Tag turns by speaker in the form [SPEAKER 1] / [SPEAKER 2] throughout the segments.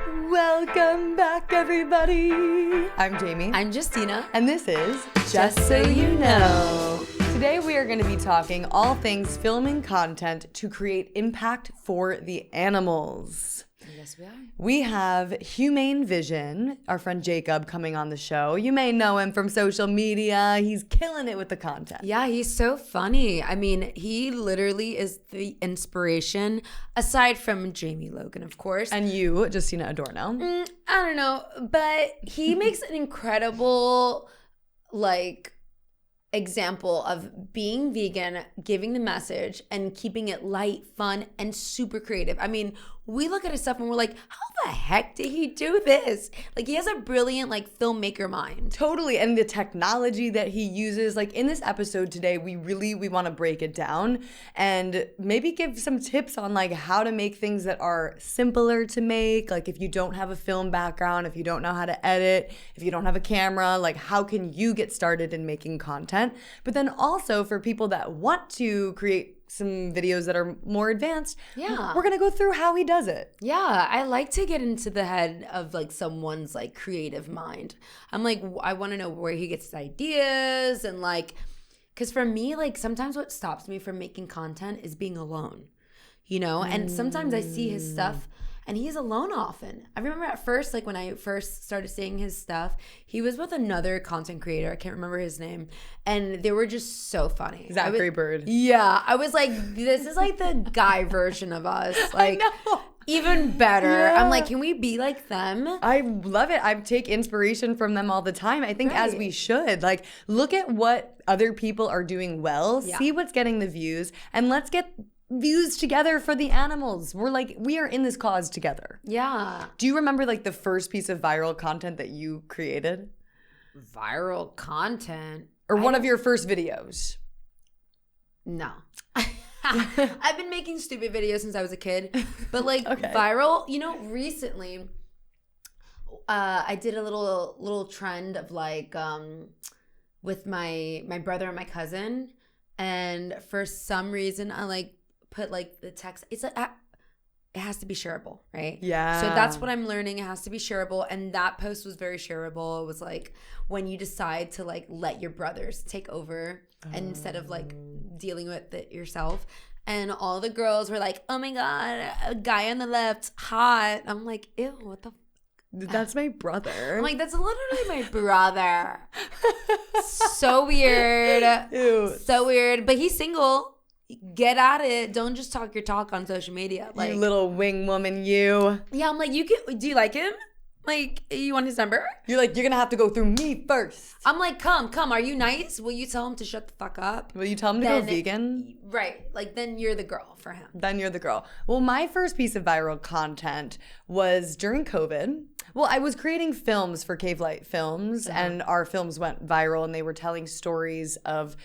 [SPEAKER 1] Welcome back, everybody. I'm Jamie.
[SPEAKER 2] I'm Justina.
[SPEAKER 1] And this is Just So You Know. Today we are going to be talking all things filming content to create impact for the animals.
[SPEAKER 2] Yes, we are.
[SPEAKER 1] We have Humane Vision, our friend Jacob, coming on the show. You may know him from social media. He's killing it with the content.
[SPEAKER 2] Yeah, he's so funny. I mean, he literally is the inspiration, aside from Jamie Logan, of course.
[SPEAKER 1] And you, Justina Adorno.
[SPEAKER 2] I don't know, but he makes an incredible, example of being vegan, giving the message, and keeping it light, fun, and super creative. I mean, we look at his stuff and we're like, how the heck did he do this? Like, he has a brilliant, filmmaker mind.
[SPEAKER 1] Totally. And the technology that he uses, in this episode today, we want to break it down and maybe give some tips on, how to make things that are simpler to make. If you don't have a film background, if you don't know how to edit, if you don't have a camera, how can you get started in making content? But then also for people that want to create some videos that are more advanced,
[SPEAKER 2] yeah,
[SPEAKER 1] we're gonna go through how he does it.
[SPEAKER 2] Yeah, I like to get into the head of someone's creative mind. I'm I want to know where he gets his ideas and because for me, sometimes what stops me from making content is being alone, and sometimes I see his stuff and he's alone often. I remember at first, when I first started seeing his stuff, he was with another content creator. I can't remember his name. And they were just so funny.
[SPEAKER 1] Zachary Bird.
[SPEAKER 2] Yeah. I was this is the guy version of us.
[SPEAKER 1] I know.
[SPEAKER 2] Even better.
[SPEAKER 1] Yeah.
[SPEAKER 2] I'm can we be like them?
[SPEAKER 1] I love it. I take inspiration from them all the time. I think as we should. Look at what other people are doing well, see what's getting the views, and let's get views together for the animals. We are in this cause together.
[SPEAKER 2] Yeah.
[SPEAKER 1] Do you remember the first piece of viral content that you created?
[SPEAKER 2] Viral content?
[SPEAKER 1] Or one of your first videos?
[SPEAKER 2] No. I've been making stupid videos since I was a kid. But
[SPEAKER 1] okay.
[SPEAKER 2] Viral, recently I did a little trend of with my brother and my cousin, and for some reason I put the text. It's it has to be shareable, right?
[SPEAKER 1] Yeah.
[SPEAKER 2] So that's what I'm learning. It has to be shareable, and that post was very shareable. It was when you decide to let your brothers take over instead of dealing with it yourself. And all the girls were oh my god, a guy on the left, hot. I'm ew, what the.
[SPEAKER 1] That's my brother.
[SPEAKER 2] I'm that's literally my brother. So weird.
[SPEAKER 1] Ew.
[SPEAKER 2] So weird. But he's single. Get at it. Don't just talk your talk on social media.
[SPEAKER 1] You little wing woman, you.
[SPEAKER 2] Yeah, I'm you can. Do you like him? You want his number?
[SPEAKER 1] You're you're gonna have to go through me first.
[SPEAKER 2] I'm come. Are you nice? Will you tell him to shut the fuck up?
[SPEAKER 1] Will you tell him to go vegan?
[SPEAKER 2] Right. Then you're the girl for him.
[SPEAKER 1] Then you're the girl. Well, my first piece of viral content was during COVID. Well, I was creating films for Cave Light Films, and our films went viral, and they were telling stories of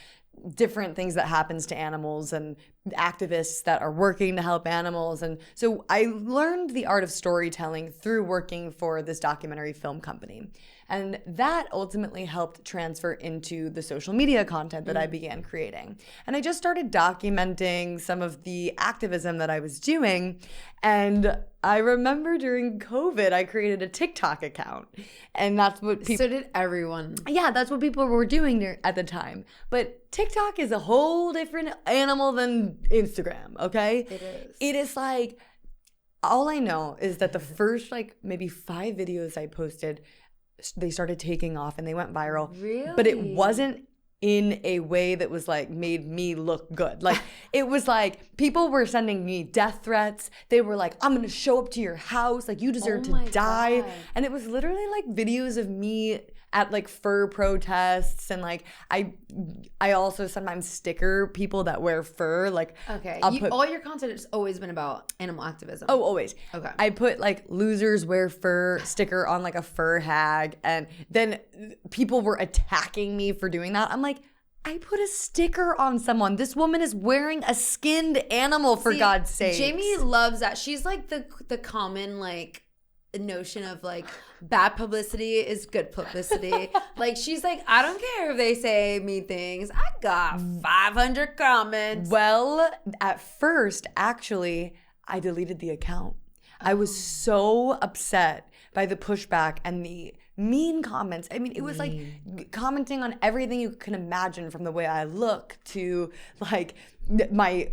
[SPEAKER 1] different things that happens to animals and activists that are working to help animals. And so I learned the art of storytelling through working for this documentary film company. And that ultimately helped transfer into the social media content that I began creating. And I just started documenting some of the activism that I was doing. And I remember during COVID, I created a TikTok account. And that's what people...
[SPEAKER 2] So did everyone.
[SPEAKER 1] Yeah, that's what people were doing at the time. But TikTok is a whole different animal than Instagram, okay?
[SPEAKER 2] It is.
[SPEAKER 1] It is all I know is that the first maybe 5 videos I posted, they started taking off and they went viral.
[SPEAKER 2] Really?
[SPEAKER 1] But it wasn't in a way that was made me look good. It was people were sending me death threats. They were I'm gonna show up to your house, you deserve to die.
[SPEAKER 2] God.
[SPEAKER 1] And it was literally videos of me at fur protests, and I also sometimes sticker people that wear fur.
[SPEAKER 2] Okay, all your content has always been about animal activism.
[SPEAKER 1] Oh, always.
[SPEAKER 2] Okay.
[SPEAKER 1] I put losers wear fur sticker on a fur hag, and then people were attacking me for doing that. I'm I put a sticker on someone. This woman is wearing a skinned animal, for God's sake.
[SPEAKER 2] Jamie loves that. She's the common notion of bad publicity is good publicity. She's I don't care if they say mean things. I got 500 comments.
[SPEAKER 1] Well, at first, actually, I deleted the account. I was so upset by the pushback and the mean comments. I mean, it was like commenting on everything you can imagine, from the way I look to like my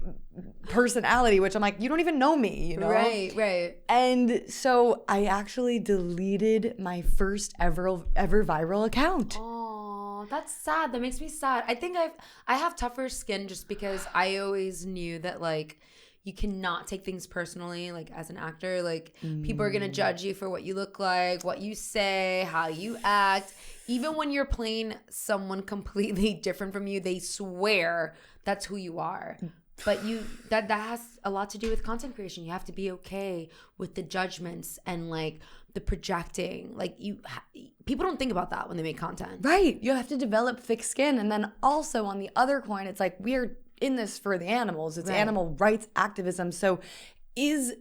[SPEAKER 1] personality, which I'm like, you don't even know me, you know?
[SPEAKER 2] Right.
[SPEAKER 1] And so I actually deleted my first ever viral account.
[SPEAKER 2] Oh, that's sad. That makes me sad. I think I have tougher skin just because I always knew that like you cannot take things personally, like as an actor, like people are gonna judge you for what you look like, what you say, how you act. Even when you're playing someone completely different from you, they swear that's who you are. But that has a lot to do with content creation. You have to be okay with the judgments and like the projecting. Like people don't think about that when they make content.
[SPEAKER 1] Right. You have to develop thick skin. And then also on the other coin, it's like we're in this for the animals. It's animal rights activism. So is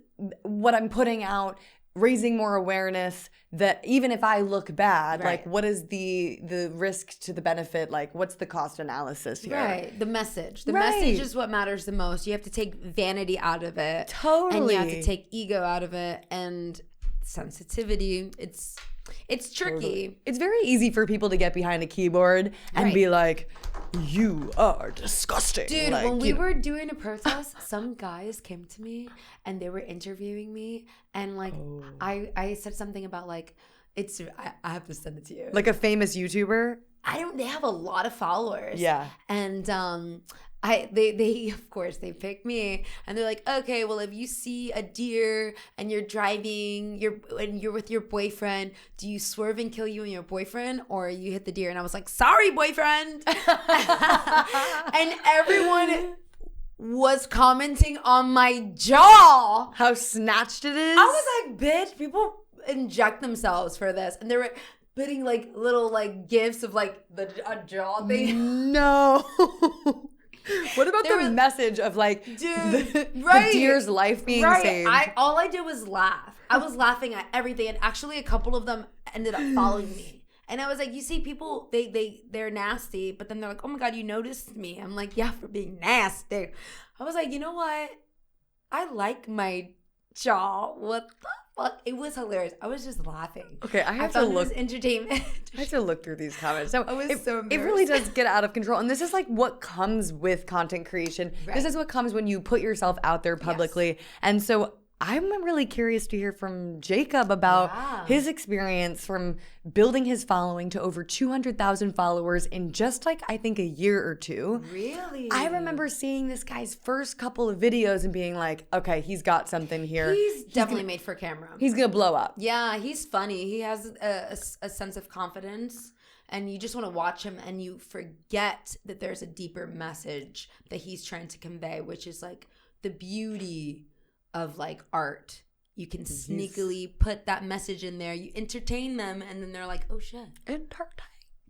[SPEAKER 1] what I'm putting out raising more awareness that even if I look bad, like what is the risk to the benefit? Like what's the cost analysis here?
[SPEAKER 2] Right. The message. The message is what matters the most. You have to take vanity out of it.
[SPEAKER 1] Totally.
[SPEAKER 2] And you have to take ego out of it and sensitivity. It's tricky.
[SPEAKER 1] Totally. It's very easy for people to get behind a keyboard and be like, you are disgusting.
[SPEAKER 2] Dude,
[SPEAKER 1] like,
[SPEAKER 2] when we were doing a protest, some guys came to me and they were interviewing me, and like I said something about like I have to send it to you.
[SPEAKER 1] Like a famous YouTuber?
[SPEAKER 2] They have a lot of followers.
[SPEAKER 1] Yeah.
[SPEAKER 2] And they of course they pick me, and they're like, okay, well, if you see a deer and you're driving, you're with your boyfriend, do you swerve and kill you and your boyfriend, or you hit the deer? And I was like, sorry, boyfriend. And everyone was commenting on my jaw,
[SPEAKER 1] how snatched it is.
[SPEAKER 2] I was like, bitch, people inject themselves for this, and they were putting like little like gifs of like a jaw thing.
[SPEAKER 1] No. What about the message of like the deer's life being saved?
[SPEAKER 2] All I did was laugh. I was laughing at everything, and actually a couple of them ended up following me. And I was like, you see, people they're nasty, but then they're like, oh my God, you noticed me. I'm like, yeah, for being nasty. I was like, you know what? I like my jaw. What the fuck? It was hilarious. I was just laughing.
[SPEAKER 1] Okay, I have to look.
[SPEAKER 2] It was entertainment.
[SPEAKER 1] I have to look through these comments. So
[SPEAKER 2] I was so embarrassed.
[SPEAKER 1] It really does get out of control. And this is like what comes with content creation. Right. This is what comes when you put yourself out there publicly. Yes. And so I'm really curious to hear from Jacob about his experience from building his following to over 200,000 followers in just like, I think, a year or two.
[SPEAKER 2] Really?
[SPEAKER 1] I remember seeing this guy's first couple of videos and being like, okay, he's got something here.
[SPEAKER 2] He's definitely made for camera.
[SPEAKER 1] He's going to blow up.
[SPEAKER 2] Yeah, he's funny. He has a sense of confidence. And you just want to watch him and you forget that there's a deeper message that he's trying to convey, which is like the beauty of like art. You can sneakily put that message in there. You entertain them, and then they're like, "Oh shit,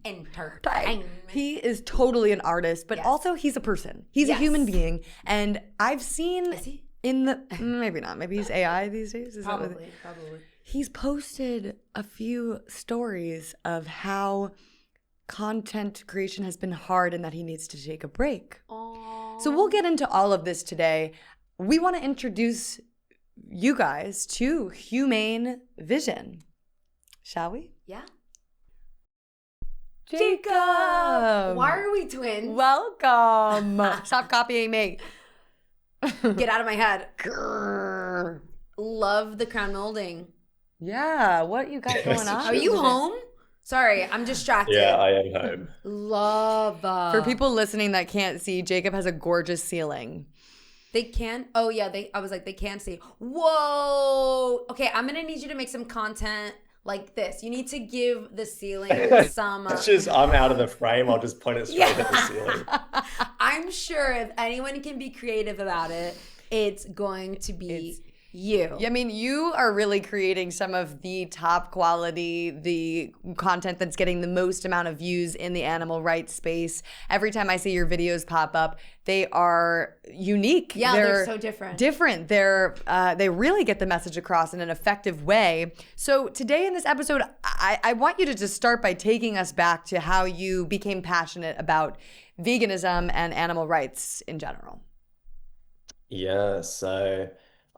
[SPEAKER 2] entertain."
[SPEAKER 1] He is totally an artist, but also he's a person. He's a human being, and I've seen in the maybe not. Maybe he's AI these days.
[SPEAKER 2] Probably.
[SPEAKER 1] He's posted a few stories of how content creation has been hard and that he needs to take a break.
[SPEAKER 2] Aww.
[SPEAKER 1] So we'll get into all of this today. We want to introduce you guys to Humane Vision. Shall we?
[SPEAKER 2] Yeah.
[SPEAKER 1] Jacob!
[SPEAKER 2] Why are we twins?
[SPEAKER 1] Welcome! Stop copying me.
[SPEAKER 2] Get out of my head. Love the crown molding.
[SPEAKER 1] Yeah, what you got going on?
[SPEAKER 2] Are you home? Sorry, I'm distracted.
[SPEAKER 3] Yeah, I am home.
[SPEAKER 2] Love.
[SPEAKER 1] For people listening that can't see, Jacob has a gorgeous ceiling.
[SPEAKER 2] They can? Oh, yeah. I was like, they can see. Whoa. Okay, I'm going to need you to make some content like this. You need to give the ceiling some...
[SPEAKER 3] It's just, I'm out of the frame. I'll just point it straight at the ceiling.
[SPEAKER 2] I'm sure if anyone can be creative about it, it's going to be... you.
[SPEAKER 1] I mean, you are really creating some of the top quality, the content that's getting the most amount of views in the animal rights space. Every time I see your videos pop up, they are unique.
[SPEAKER 2] Yeah, they're so different.
[SPEAKER 1] They really get the message across in an effective way. So today in this episode, I want you to just start by taking us back to how you became passionate about veganism and animal rights in general.
[SPEAKER 3] Yeah, so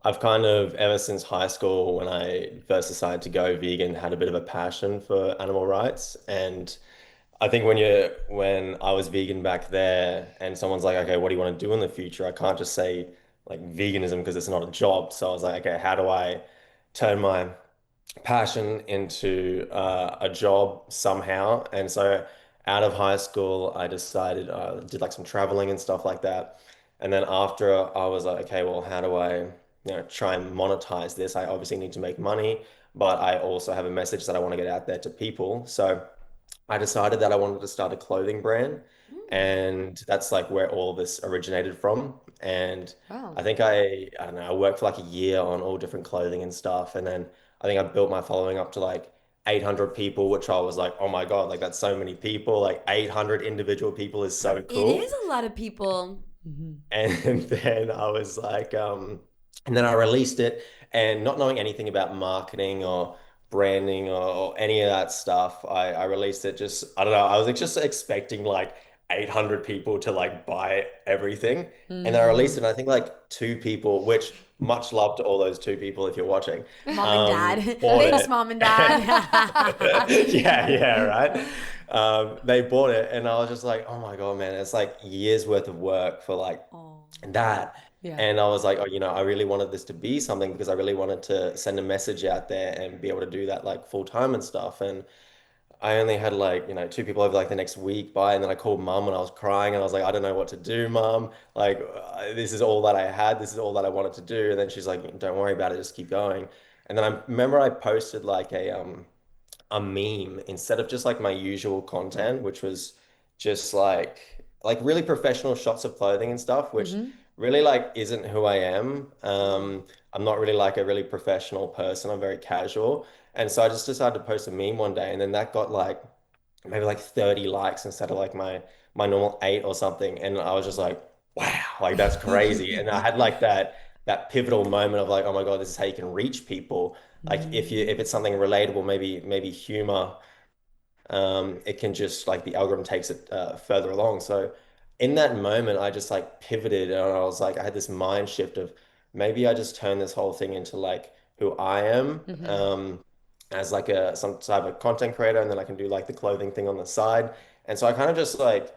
[SPEAKER 3] I've kind of, ever since high school, when I first decided to go vegan, had a bit of a passion for animal rights. And I think when I was vegan back there and someone's like, okay, what do you want to do in the future? I can't just say like veganism because it's not a job. So I was like, okay, how do I turn my passion into a job somehow? And so out of high school, I decided did like some traveling and stuff like that. And then after I was like, okay, well, how do I, try and monetize this? I obviously need to make money, but I also have a message that I want to get out there to people. So I decided that I wanted to start a clothing brand,
[SPEAKER 2] Mm.
[SPEAKER 3] and that's like where all this originated from. And
[SPEAKER 1] Wow.
[SPEAKER 3] I think I don't know, I worked for like a year on all different clothing and stuff, and then I think I built my following up to like 800 people, which I was like, oh my God, like that's so many people. Like 800 individual people is so
[SPEAKER 2] It is
[SPEAKER 3] cool.
[SPEAKER 2] a lot of people.
[SPEAKER 1] Mhm.
[SPEAKER 3] And then I was like, and then I released it, and not knowing anything about marketing or branding or any of that stuff, I released it just, I don't know, I was like just expecting like 800 people to like buy everything. And then I released it,
[SPEAKER 1] Mhm.
[SPEAKER 3] and I think like two people, which much love to all those two people if you're watching,
[SPEAKER 2] Mom and dad.
[SPEAKER 3] bought
[SPEAKER 2] Thanks,
[SPEAKER 3] it.
[SPEAKER 2] mom and dad.
[SPEAKER 3] Yeah, yeah, right. They bought it, and I was just like, oh my God, man, it's like years worth of work for like
[SPEAKER 1] Oh,
[SPEAKER 3] that.
[SPEAKER 1] yeah.
[SPEAKER 3] And I was like, oh, I really wanted this to be something because I really wanted to send a message out there and be able to do that like full time and stuff. And I only had like, two people over like the next week by, and then I called mum and I was crying and I was like, I don't know what to do, mum. Like, this is all that I had. This is all that I wanted to do. And then she's like, don't worry about it. Just keep going. And then I remember I posted like a meme instead of just like my usual content, which was just like really professional shots of clothing and stuff, which
[SPEAKER 1] Hmm.
[SPEAKER 3] really like isn't who I am.
[SPEAKER 2] Mm.
[SPEAKER 3] I'm not really like a really professional person. I'm very casual. And so I just decided to post a meme one day, and then that got like maybe like 30 likes instead of like my normal 8 or something. And I was just like, wow, like that's crazy. And I had like that pivotal moment of like, oh my God, this is how you can reach people. Like if it's something relatable, maybe humor, it can just like the algorithm takes it further along. So in that moment, I just like pivoted, and I was like, I had this mind shift of maybe I just turn this whole thing into like who I am,
[SPEAKER 1] Hmm.
[SPEAKER 3] as like some type of content creator, and then I can do like the clothing thing on the side. And so I kind of just like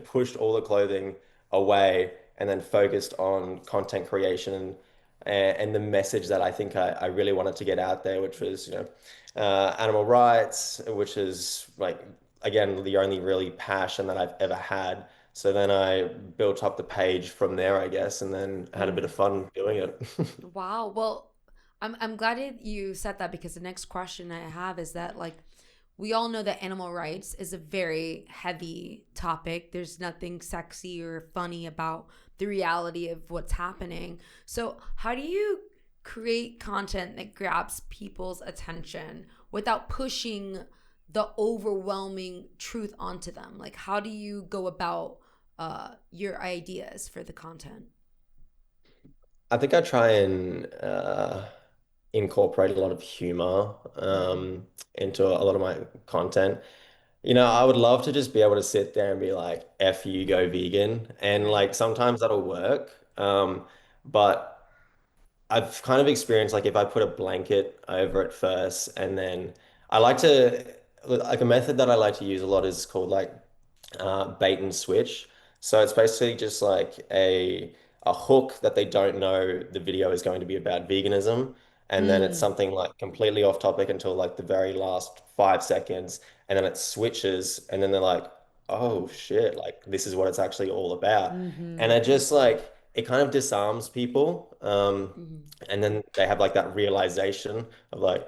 [SPEAKER 3] pushed all the clothing away and then focused on content creation and the message that I think I really wanted to get out there, which was, animal rights, which is like, again, the only really passion that I've ever had. So then I built up the page from there, I guess, and then had a bit of fun doing it.
[SPEAKER 2] Wow. Well, I'm glad you said that, because the next question I have is that, like, we all know that animal rights is a very heavy topic. There's nothing sexy or funny about the reality of what's happening. So, how do you create content that grabs people's attention without pushing the overwhelming truth onto them? Like, how do you go about your ideas for the content?
[SPEAKER 3] I think I try and incorporate a lot of humor into a lot of my content. I would love to just be able to sit there and be like, F you, go vegan. And
[SPEAKER 2] Right.
[SPEAKER 3] like sometimes that'll work. But I've kind of experienced like if I put a blanket over it first, and then I like to, like a method that I like to use a lot is called like bait and switch. So it's basically just like a hook that they don't know the video is going to be about veganism, and then it's
[SPEAKER 1] Mm.
[SPEAKER 3] something like completely off topic until like the very last 5 seconds, and then it switches, and then they're like, oh shit, like this is what it's actually all about. And
[SPEAKER 1] Hmm.
[SPEAKER 3] it just like it kind of disarms people.
[SPEAKER 2] Mhm.
[SPEAKER 3] And then they have like that realization of like,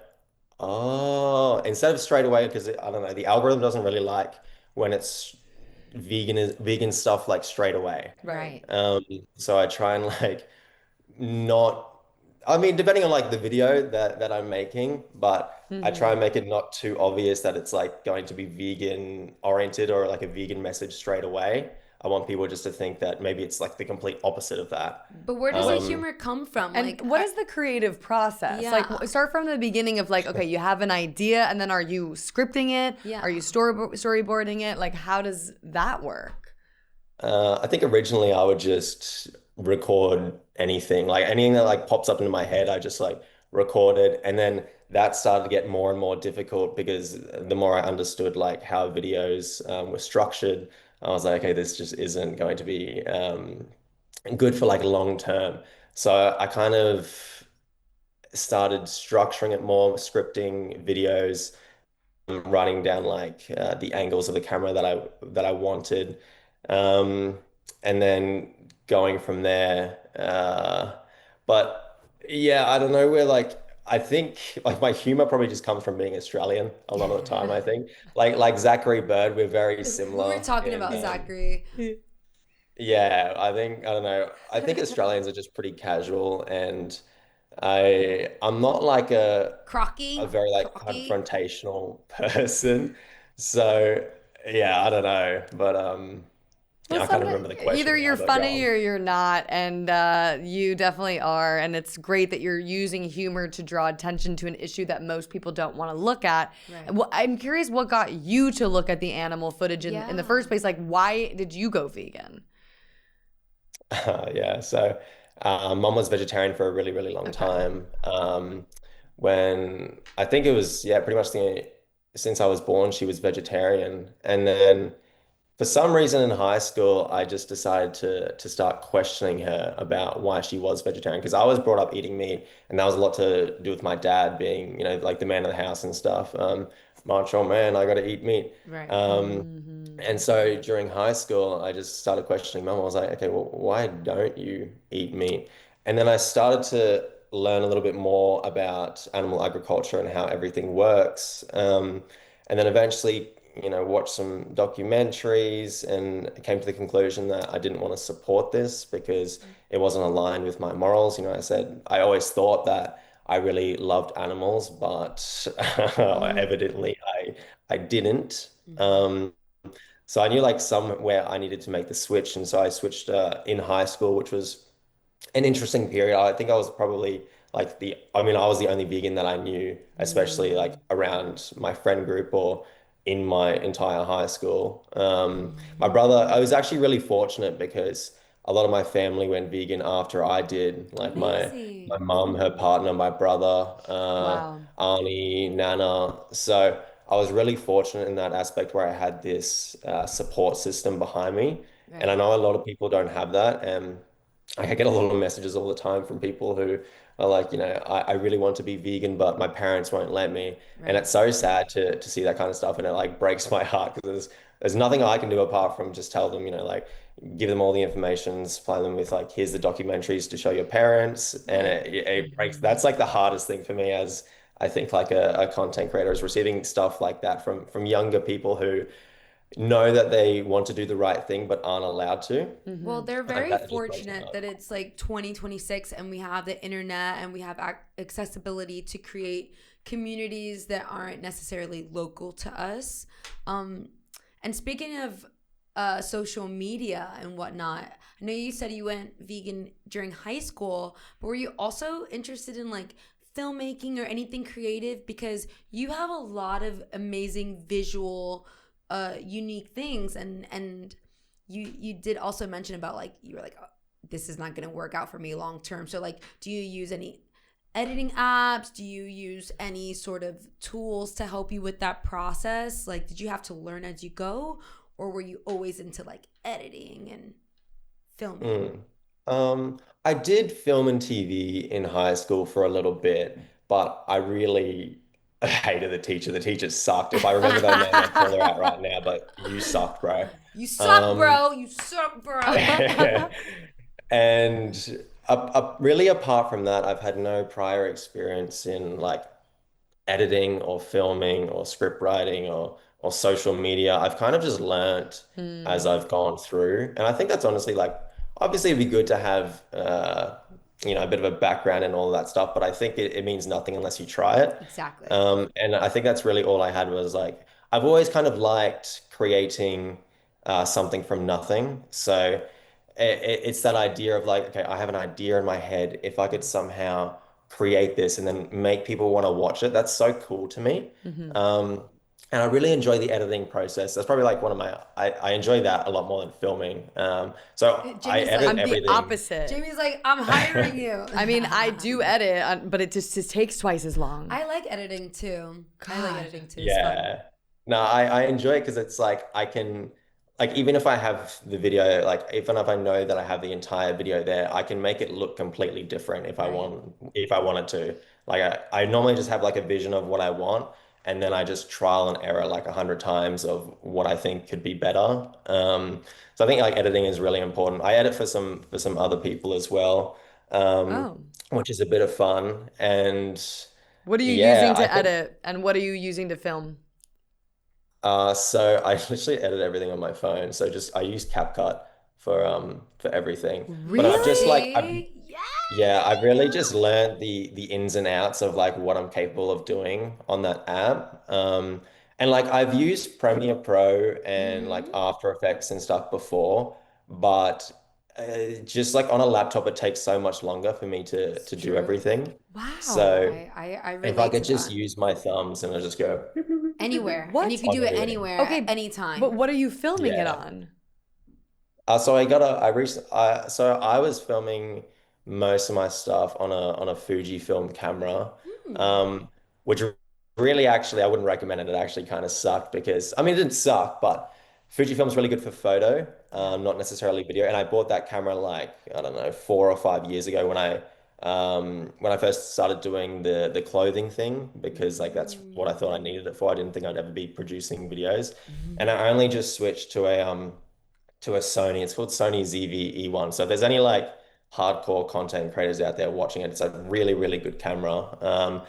[SPEAKER 3] oh, instead of straight away, because I don't know, the algorithm doesn't really like when it's vegan stuff like straight away.
[SPEAKER 1] Right.
[SPEAKER 2] Right.
[SPEAKER 3] Um, so I try and like not, I mean, depending on like the video that I'm making, but I try
[SPEAKER 1] Hmm.
[SPEAKER 3] and make it not too obvious that it's like going to be vegan oriented or like a vegan message straight away. I want people just to think that maybe it's like the complete opposite of that.
[SPEAKER 2] But where does the
[SPEAKER 3] Um,
[SPEAKER 2] humor come from?
[SPEAKER 1] And
[SPEAKER 2] Like,
[SPEAKER 1] what is the creative process? Like,
[SPEAKER 2] yeah,
[SPEAKER 1] start from the beginning of like, okay, you have an idea, and then are you scripting it? Are
[SPEAKER 2] yeah.
[SPEAKER 1] you storyboarding it? Like, how does that work?
[SPEAKER 3] I think originally I would just record anything. Like anything that like pops up into my head, I just like record it. And then that started to get more and more difficult because the more I understood like how videos were structured, I was like, okay, this just isn't going to be good for like long term. So I kind of started structuring it more, scripting videos, writing down like the angles of the camera that I wanted, um, and then going from there. But yeah, I don't know where like I think like my humor probably just comes from being Australian a lot of the time. I think like Zachary Bird, we're very
[SPEAKER 2] We were
[SPEAKER 3] similar
[SPEAKER 2] talking
[SPEAKER 3] in
[SPEAKER 2] about Zachary.
[SPEAKER 3] yeah, I don't know. I think Australians are just pretty casual and I'm not like a
[SPEAKER 2] Crocky,
[SPEAKER 3] very like
[SPEAKER 2] crocky.
[SPEAKER 3] confrontational person. So yeah, I don't know. But
[SPEAKER 1] Well,
[SPEAKER 3] yeah, I can't
[SPEAKER 1] sometimes
[SPEAKER 3] remember the question
[SPEAKER 1] either
[SPEAKER 3] now,
[SPEAKER 1] you're
[SPEAKER 3] but go
[SPEAKER 1] funny
[SPEAKER 3] on.
[SPEAKER 1] or you're not, and you definitely are. And it's great that you're using humor to draw attention to an issue that most people don't want to look at.
[SPEAKER 2] Right.
[SPEAKER 1] And I'm curious what got you to look at the animal footage in the
[SPEAKER 2] Yeah.
[SPEAKER 1] first place. Like, why did you go vegan?
[SPEAKER 3] Yeah, so mom was vegetarian for a really, really long
[SPEAKER 1] Okay.
[SPEAKER 3] time. When I think it was, yeah, pretty much since I was born, she was vegetarian. And then for some reason in high school, I just decided to start questioning her about why she was vegetarian because I was brought up eating meat, and that was a lot to do with my dad being, like the man of the house and stuff. Macho man, I got to eat meat.
[SPEAKER 2] Right.
[SPEAKER 3] And so during high school, I just started questioning mom. I was like, okay, well, why don't you eat meat? And then I started to learn a little bit more about animal agriculture and how everything works. And then eventually, watched some documentaries and came to the conclusion that I didn't want to support this because it wasn't aligned with my morals. I said I always thought that I really loved animals, but evidently I didn't.
[SPEAKER 2] Mhm.
[SPEAKER 3] So I knew like somewhere I needed to make the switch, and so I switched in high school, which was an interesting period. I think I was probably like I mean, I was the only vegan that I knew, especially like
[SPEAKER 2] Mm.
[SPEAKER 3] around my friend group or in my entire high school. My
[SPEAKER 2] Mhm.
[SPEAKER 3] brother, I was actually really fortunate because a lot of my family went vegan after I did. Like my
[SPEAKER 2] Amazing.
[SPEAKER 3] mum, her partner, my brother,
[SPEAKER 1] Wow.
[SPEAKER 3] Arnie, Nana. So I was really fortunate in that aspect where I had this support system behind me. And I
[SPEAKER 2] Right.
[SPEAKER 3] know a lot of people don't have that. And I get a lot of messages all the time from people who are like, I really want to be vegan, but my parents won't let me. And
[SPEAKER 2] Right.
[SPEAKER 3] it's so sad to see that kind of stuff. And it like breaks my heart because there's nothing I can do apart from just tell them, like give them all the information, supply them with like, here's the documentaries to show your parents. And
[SPEAKER 2] Right.
[SPEAKER 3] it breaks, that's like the hardest thing for me as I think like a content creator is receiving stuff like that from younger people who know that they want to do the right thing but aren't allowed to.
[SPEAKER 2] Well, they're
[SPEAKER 3] And
[SPEAKER 2] very
[SPEAKER 3] that just breaks my
[SPEAKER 2] fortunate
[SPEAKER 3] heart.
[SPEAKER 2] that it's like 2026 and we have the internet and we have accessibility to create communities that aren't necessarily local to us. Um, and speaking of social media and whatnot, I know you said you went vegan during high school, but were you also interested in like filmmaking or anything creative? Because you have a lot of amazing visual, unique things, and you did also mention about like you were like, oh, this is not going to work out for me long term. So like, do you use any editing apps? Do you use any sort of tools to help you with that process? Like, did you have to learn as you go, or were you always into like editing and filming?
[SPEAKER 3] Mm. I did film and TV in high school for a little bit, but I really hated the teacher. The teacher sucked. If I remember her name, I'd call her out right now, but you sucked, bro.
[SPEAKER 2] You suck,
[SPEAKER 3] Um,
[SPEAKER 2] bro. You suck, bro.
[SPEAKER 3] and really apart from that, I've had no prior experience in like editing or filming or script writing or social media. I've kind of just learnt as
[SPEAKER 1] Hmm.
[SPEAKER 3] I've gone through. And I think that's honestly like obviously it'd be good to have a bit of a background and all of that stuff, but I think it means nothing unless you try it.
[SPEAKER 2] Exactly.
[SPEAKER 3] And I think that's really all I had was like I've always kind of liked creating something from nothing. So it's that idea of like, okay, I have an idea in my head. If I could somehow create this and then make people want to watch it, that's so cool to me.
[SPEAKER 1] Hmm.
[SPEAKER 3] Um, And I really enjoy the editing process. That's probably like one of my, I enjoy that a lot more than filming. So I
[SPEAKER 2] Jamie's like,
[SPEAKER 3] edit
[SPEAKER 1] I'm the
[SPEAKER 3] everything.
[SPEAKER 1] opposite.
[SPEAKER 2] Jamie's like, I'm hiring you.
[SPEAKER 1] I mean, I do edit, but it just takes twice as long.
[SPEAKER 2] I like editing too. I like
[SPEAKER 1] God.
[SPEAKER 2] editing too. It's fun.
[SPEAKER 3] Yeah. No, I enjoy it because it's like I can like even if I have the video, like even if I know that I have the entire video there, I can make it look completely different
[SPEAKER 2] Right.
[SPEAKER 3] if I wanted to. Like I normally just have like a vision of what I want and then I just trial and error like 100 times of what I think could be better. So I think like editing is really important. I edit for some other people as well, um,
[SPEAKER 1] Oh.
[SPEAKER 3] which is a bit of fun. And
[SPEAKER 1] What are you
[SPEAKER 3] yeah,
[SPEAKER 1] using
[SPEAKER 3] I
[SPEAKER 1] to
[SPEAKER 3] think
[SPEAKER 1] edit and what are you using to film?
[SPEAKER 3] so I literally edit everything on my phone. So just I use CapCut for everything. But I've just
[SPEAKER 1] Really?
[SPEAKER 3] like I've
[SPEAKER 2] See? Yeah.
[SPEAKER 3] yeah, I've really just learned the ins and outs of like what I'm capable of doing on that app. And like I've used Premiere Pro and like
[SPEAKER 2] Mm-hmm.
[SPEAKER 3] After Effects and stuff before, but just like on a laptop, it takes so much longer for me
[SPEAKER 2] It's
[SPEAKER 3] to do
[SPEAKER 2] true.
[SPEAKER 3] everything.
[SPEAKER 1] Wow.
[SPEAKER 3] So
[SPEAKER 2] I
[SPEAKER 3] if I
[SPEAKER 2] relate
[SPEAKER 3] could
[SPEAKER 2] to
[SPEAKER 3] just
[SPEAKER 2] that.
[SPEAKER 3] use my thumbs and I just go
[SPEAKER 2] Anywhere. And you
[SPEAKER 1] What?
[SPEAKER 2] can
[SPEAKER 3] on
[SPEAKER 2] do
[SPEAKER 3] the
[SPEAKER 2] it
[SPEAKER 3] video.
[SPEAKER 2] anywhere at
[SPEAKER 1] Okay,
[SPEAKER 2] any
[SPEAKER 1] but
[SPEAKER 2] time.
[SPEAKER 1] what are you filming it
[SPEAKER 3] Yeah.
[SPEAKER 1] on?
[SPEAKER 3] So I got a I recently so I was filming most of my stuff on a Fujifilm camera,
[SPEAKER 2] Hmm.
[SPEAKER 3] um, which really actually I wouldn't recommend it. It actually kind of sucked because I mean it didn't suck, but Fujifilm's really good for photo,
[SPEAKER 2] Yeah.
[SPEAKER 3] not necessarily video. And I bought that camera like I don't know 4 or 5 years ago when I first started doing the clothing thing because like that's what I thought I
[SPEAKER 2] Mm.
[SPEAKER 3] needed it for. I didn't think I'd ever be producing videos, and I only just switched to a Sony. It's called Sony ZV-E1. So if there's any like hardcore content creators out there watching it, it's a really, really good camera.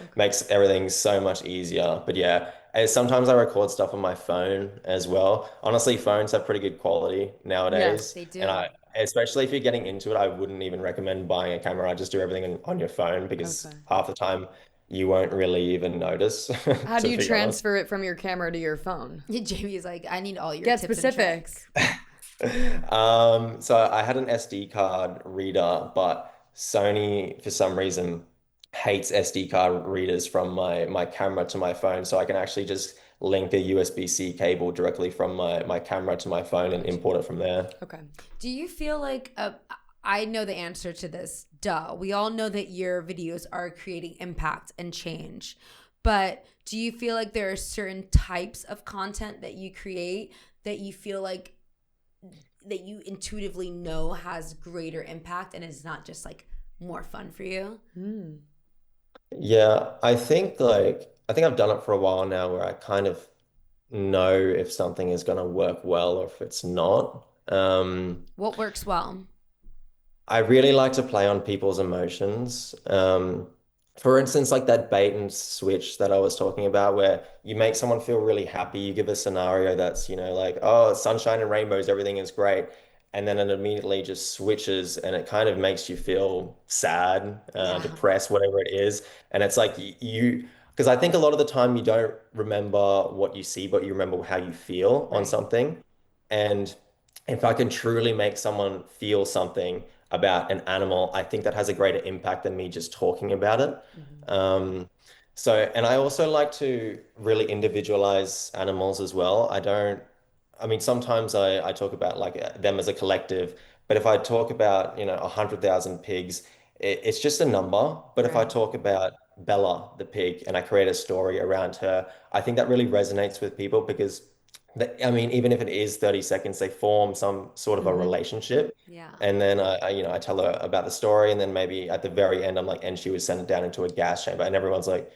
[SPEAKER 1] Okay.
[SPEAKER 3] Makes everything so much easier. But yeah, sometimes I record stuff on my phone as well. Honestly, phones have pretty good quality nowadays.
[SPEAKER 2] They
[SPEAKER 3] And
[SPEAKER 2] do.
[SPEAKER 3] I, especially if you're getting into it, I wouldn't even recommend buying a camera. I just do everything on your phone because
[SPEAKER 1] Okay.
[SPEAKER 3] half the time you won't really even notice,
[SPEAKER 1] How do
[SPEAKER 3] to
[SPEAKER 1] you
[SPEAKER 3] be honest.
[SPEAKER 1] transfer it from your camera to your phone?
[SPEAKER 2] Jamie's like, I need all your
[SPEAKER 1] Get
[SPEAKER 2] tips and
[SPEAKER 1] specifics.
[SPEAKER 2] tricks.
[SPEAKER 3] So I had an SD card reader, but Sony for some reason hates SD card readers from my camera to my phone. So I can actually just link a USB-C cable directly from my camera to my phone and
[SPEAKER 2] Gotcha.
[SPEAKER 3] import it from there.
[SPEAKER 1] Okay.
[SPEAKER 2] Do you feel like I know the answer to this? Duh. We all know that your videos are creating impact and change. But do you feel like there are certain types of content that you create that you feel like that you intuitively know has greater impact and is not just like more fun for you?
[SPEAKER 1] Hmm.
[SPEAKER 3] Yeah, I think I've done it for a while now where I kind of know if something is going to work well or if it's not.
[SPEAKER 2] What works well?
[SPEAKER 3] I really like to play on people's emotions. For instance, like that bait and switch that I was talking about, where you make someone feel really happy, you give a scenario that's, like, oh, sunshine and rainbows, everything is great. And then it immediately just switches and it kind of makes you feel sad,
[SPEAKER 2] Yeah.
[SPEAKER 3] depressed, whatever it is. And it's like because I think a lot of the time you don't remember what you see, but you remember how you feel on
[SPEAKER 2] Right.
[SPEAKER 3] something. And if I can truly make someone feel something, about an animal, I think that has a greater impact than me just talking about it.
[SPEAKER 1] Mhm.
[SPEAKER 3] Um, and I also like to really individualize animals as well. I mean, sometimes I talk about like them as a collective, but if I talk about, 100,000 pigs, it's just a number. But if I
[SPEAKER 2] Right.
[SPEAKER 3] talk about Bella, the pig, and I create a story around her, I think that really resonates with people because, I mean, even if it is 30 seconds, they form some sort of a
[SPEAKER 1] Mhm.
[SPEAKER 3] relationship.
[SPEAKER 2] Yeah.
[SPEAKER 3] And then I tell her about the story, and then maybe at the very end, I'm like, and she was sent down into a gas chamber, and everyone's like,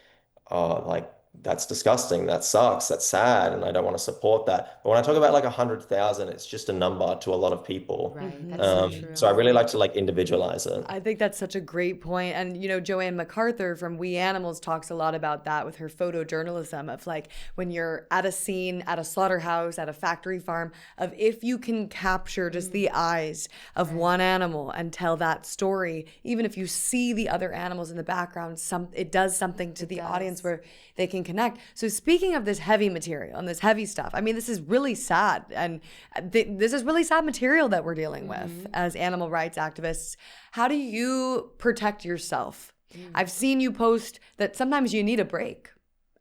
[SPEAKER 3] oh, like that's disgusting, that sucks, that's sad, and I don't want to support that. But when I talk about like 100,000, it's just a number to a lot of people.
[SPEAKER 2] Right. That's so
[SPEAKER 1] Mhm.
[SPEAKER 3] So I
[SPEAKER 2] true.
[SPEAKER 3] really like to like individualize it.
[SPEAKER 1] I think that's such a great point. And, Joanne MacArthur from We Animals talks a lot about that with her photojournalism of like when you're at a scene, at a slaughterhouse, at a factory farm, of if you can capture just the eyes of
[SPEAKER 2] Right.
[SPEAKER 1] one animal and tell that story, even if you see the other animals in the background, it does something to
[SPEAKER 2] It
[SPEAKER 1] the audience
[SPEAKER 2] does.
[SPEAKER 1] where they can connect. So speaking of this heavy material and this heavy stuff, I mean, this is really sad. And this is really sad material that we're dealing with as animal rights activists. How do you protect yourself? I've seen you post that sometimes you need a break.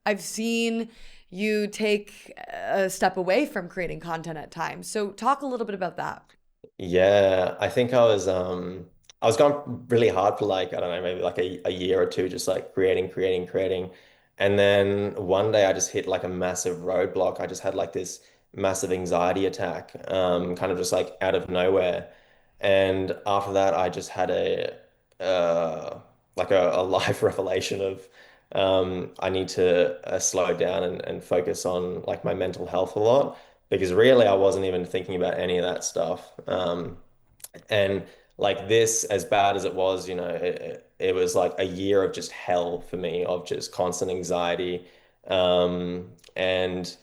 [SPEAKER 1] I've seen you take a step away from creating content at times. So talk a little bit about that.
[SPEAKER 3] Yeah, I think I was going really hard for like, I don't know, maybe like a year or two, just like creating. And then one day I just hit like a massive roadblock. I just had like this massive anxiety attack, kind of just like out of nowhere. And after that, I just had like a life revelation of I need to slow down and focus on like my mental health a lot because really I wasn't even thinking about any of that stuff. And like this, as bad as it was, it was like a year of just hell for me, of just constant anxiety. And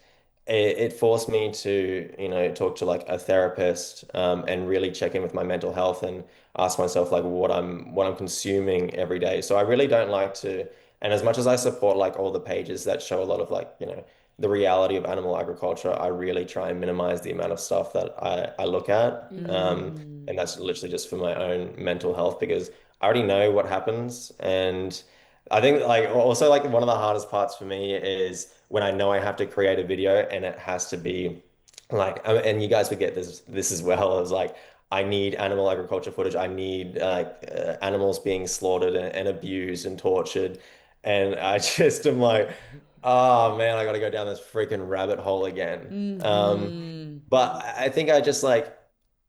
[SPEAKER 3] it forced me to, talk to like a therapist, and really check in with my mental health and ask myself like what I'm consuming every day. So I really don't like to, and as much as I support like all the pages that show a lot of like, the reality of animal agriculture, I really try and minimize the amount of stuff that I look at. And that's literally just for my own mental health because I already know what happens. And I think like also like one of the hardest parts for me is when I know I have to create a video and it has to be like, and you guys would get this as well as like, I need animal agriculture footage. I need animals being slaughtered and abused and tortured. And I just am like, oh man, I got to go down this freaking rabbit hole again. But I think I just like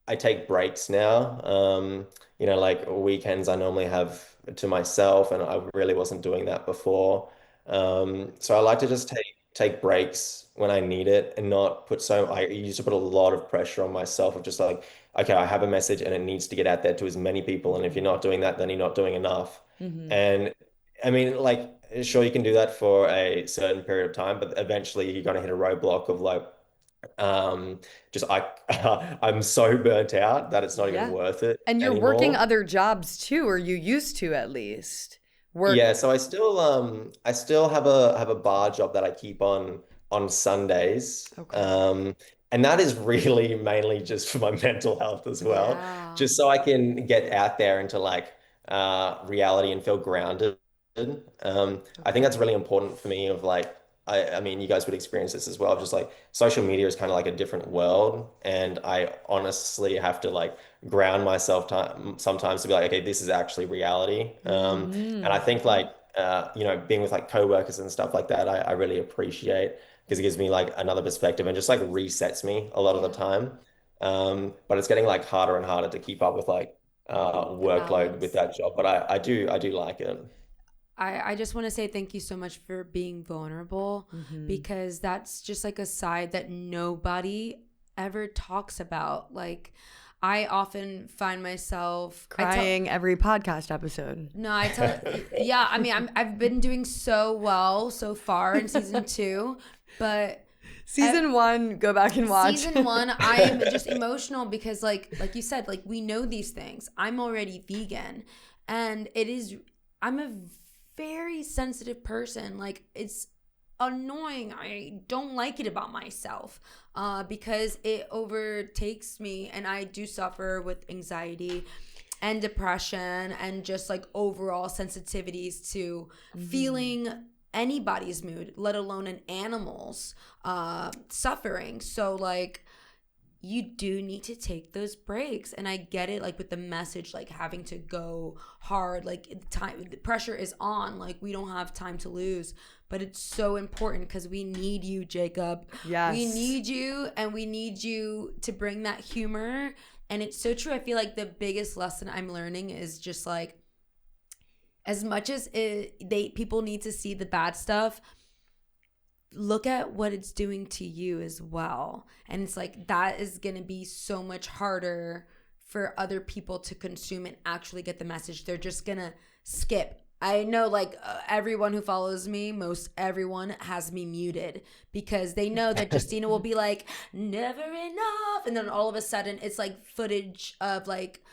[SPEAKER 3] I take breaks now. Like weekends I normally have to myself, and I really wasn't doing that before. So I like to just take breaks when I need it, and not put so. I used to put a lot of pressure on myself of just like, okay, I have a message and it needs to get out there to as many people, and if you're not doing that, then you're not doing enough. And I mean, like, sure, you can do that for a certain period of time, but eventually you're gonna hit a roadblock of like um, just I'm so burnt out that it's not even
[SPEAKER 1] Yeah.
[SPEAKER 3] worth it
[SPEAKER 1] And you're working
[SPEAKER 3] anymore.
[SPEAKER 1] other jobs too, or you used to at least work.
[SPEAKER 3] Yeah, so I still have a bar job that I keep on Sundays.
[SPEAKER 1] Okay.
[SPEAKER 3] And that is really mainly just for my mental health as well.
[SPEAKER 2] Yeah.
[SPEAKER 3] Just so I can get out there into like reality and feel grounded. I think
[SPEAKER 1] Okay.
[SPEAKER 3] that's really important for me of like I mean you guys would experience this as well. Just like social media is kind of like a different world and I honestly have to like ground myself time sometimes to be like, okay, this is actually reality. And I think like being with like coworkers and stuff like that, I really appreciate because it gives me like another perspective and just like resets me a lot of the
[SPEAKER 2] Yeah.
[SPEAKER 3] time. But it's getting like harder and harder to keep up with like
[SPEAKER 2] The
[SPEAKER 3] workload with
[SPEAKER 2] balance.
[SPEAKER 3] that job. But I do like it.
[SPEAKER 2] I just want to say thank you so much for being vulnerable because that's just like a side that nobody ever talks about. Like, I often find myself
[SPEAKER 1] Crying every podcast episode.
[SPEAKER 2] no, I tell yeah, I mean I've been doing so well so far in season 2, but
[SPEAKER 1] Season 1, go back and watch.
[SPEAKER 2] season 1 I am just emotional because like you said, like we know these things. I'm already vegan and I'm a very sensitive person. Like it's annoying. I don't like it about myself because it overtakes me and I do suffer with anxiety and depression and just like overall sensitivities to feeling anybody's mood, let alone an animal's suffering. So like you do need to take those breaks, and I get it, like with the message like having to go hard, like time, the pressure is on, like we don't have time to lose, but it's so important because we need you, Jacob.
[SPEAKER 1] Yes.
[SPEAKER 2] We need you, and we need you to bring that humor. And it's so true. I feel like the biggest lesson I'm learning is just like, as much as people need to see the bad stuff, look at what it's doing to you as well. And it's like that is going to be so much harder for other people to consume and actually get the message. They're just going to skip. I know like everyone who follows me, most everyone has me muted because they know that Justina will be like, never enough. And then all of a sudden it's like footage of like